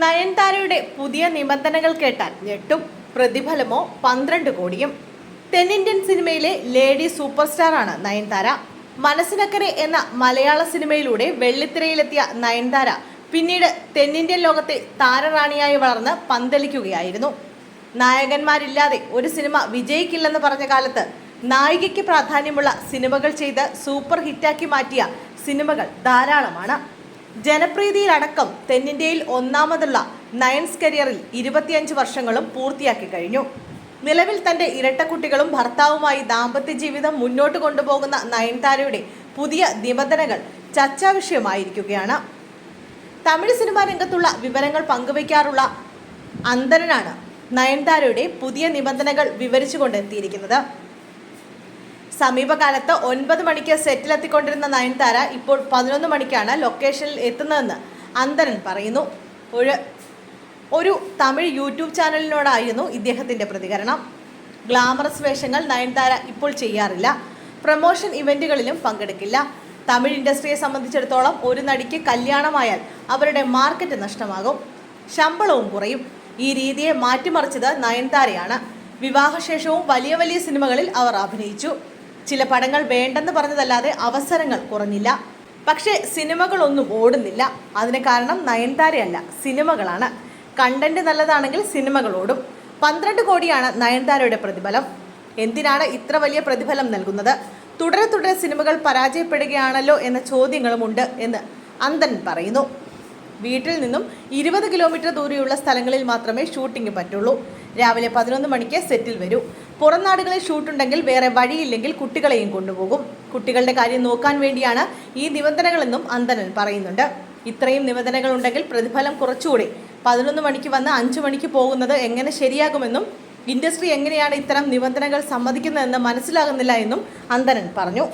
നയൻതാരയുടെ പുതിയ നിബന്ധനകൾ കേട്ടാൽ ഞെട്ടും. പ്രതിഫലമോ 12 കോടിയും. തെന്നിന്ത്യൻ സിനിമയിലെ ലേഡി സൂപ്പർ സ്റ്റാറാണ് നയൻതാര. മനസ്സിനക്കരെ എന്ന മലയാള സിനിമയിലൂടെ വെള്ളിത്തിരയിലെത്തിയ നയൻതാര പിന്നീട് തെന്നിന്ത്യൻ ലോകത്തെ താരറാണിയായി വളർന്ന് പന്തലിക്കുകയായിരുന്നു. നായകന്മാരില്ലാതെ ഒരു സിനിമ വിജയിക്കില്ലെന്ന് പറഞ്ഞ കാലത്ത് നായികയ്ക്ക് പ്രാധാന്യമുള്ള സിനിമകൾ ചെയ്ത് സൂപ്പർ ഹിറ്റാക്കി മാറ്റിയ സിനിമകൾ ധാരാളമാണ്. ജനപ്രീതിയിലടക്കം തെന്നിന്ത്യയിൽ ഒന്നാമതുള്ള നയൻസ് കരിയറിൽ 25 വർഷങ്ങളും പൂർത്തിയാക്കി കഴിഞ്ഞു. നിലവിൽ തന്റെ ഇരട്ടക്കുട്ടികളും ഭർത്താവുമായി ദാമ്പത്യ ജീവിതം മുന്നോട്ട് കൊണ്ടുപോകുന്ന നയൻതാരയുടെ പുതിയ നിബന്ധനകൾ ചർച്ചാ വിഷയമായിരിക്കുകയാണ്. തമിഴ് സിനിമാ രംഗത്തുള്ള വിവരങ്ങൾ പങ്കുവയ്ക്കാറുള്ള അന്തരനാണ് നയൻതാരയുടെ പുതിയ നിബന്ധനകൾ വിവരിച്ചുകൊണ്ടെത്തിയിരിക്കുന്നത്. സമീപകാലത്ത് 9 മണിക്ക് സെറ്റിലെത്തിക്കൊണ്ടിരുന്ന നയൻതാര ഇപ്പോൾ 11 മണിക്കാണ് ലൊക്കേഷനിൽ എത്തുന്നതെന്ന് അന്തരൻ പറയുന്നു. ഒരു തമിഴ് യൂട്യൂബ് ചാനലിനോടായിരുന്നു ഇദ്ദേഹത്തിൻ്റെ പ്രതികരണം. ഗ്ലാമറസ് വേഷങ്ങൾ നയൻതാര ഇപ്പോൾ ചെയ്യാറില്ല. പ്രമോഷൻ ഇവൻറ്റുകളിലും പങ്കെടുക്കില്ല. തമിഴ് ഇൻഡസ്ട്രിയെ സംബന്ധിച്ചിടത്തോളം ഒരു നടിക്ക് കല്യാണമായാൽ അവരുടെ മാർക്കറ്റ് നഷ്ടമാകും, ശമ്പളവും കുറയും. ഈ രീതിയെ മാറ്റിമറിച്ചത് നയൻതാരയാണ്. വിവാഹശേഷവും വലിയ വലിയ സിനിമകളിൽ അവർ അഭിനയിച്ചു. ചില പടങ്ങൾ വേണ്ടെന്ന് പറഞ്ഞതല്ലാതെ അവസരങ്ങൾ കുറഞ്ഞില്ല. പക്ഷേ സിനിമകളൊന്നും ഓടുന്നില്ല. അതിന് കാരണം നയൻതാരയല്ല, സിനിമകളാണ്. കണ്ടന്റ് നല്ലതാണെങ്കിൽ സിനിമകൾ ഓടും. 12 കോടിയാണ് നയൻതാരയുടെ പ്രതിഫലം. എന്തിനാണ് ഇത്ര വലിയ പ്രതിഫലം നൽകുന്നത്? തുടരെ സിനിമകൾ പരാജയപ്പെടുകയാണല്ലോ എന്ന ചോദ്യങ്ങളുമുണ്ട് എന്ന് അന്തരൻ പറയുന്നു. വീട്ടിൽ നിന്നും 20 കിലോമീറ്റർ ദൂരെയുള്ള സ്ഥലങ്ങളിൽ മാത്രമേ ഷൂട്ടിംഗ് പറ്റുള്ളൂ. രാവിലെ 11 മണിക്ക് സെറ്റിൽ വരൂ. പുറം നാടുകളിൽ ഷൂട്ടുണ്ടെങ്കിൽ വേറെ വഴിയില്ലെങ്കിൽ കുട്ടികളെയും കൊണ്ടുപോകും. കുട്ടികളുടെ കാര്യം നോക്കാൻ വേണ്ടിയാണ് ഈ നിബന്ധനകളെന്നും അന്തരൻ പറയുന്നുണ്ട്. ഇത്രയും നിബന്ധനകൾ ഉണ്ടെങ്കിൽ പ്രതിഫലം കുറച്ചുകൂടി. 11 മണിക്ക് വന്ന് 5 മണിക്ക് പോകുന്നത് എങ്ങനെ ശരിയാകുമെന്നും ഇൻഡസ്ട്രി എങ്ങനെയാണ് ഇത്തരം നിബന്ധനകൾ സമ്മതിക്കുന്നതെന്ന് മനസ്സിലാകുന്നില്ല എന്നും അന്തരൻ പറഞ്ഞു.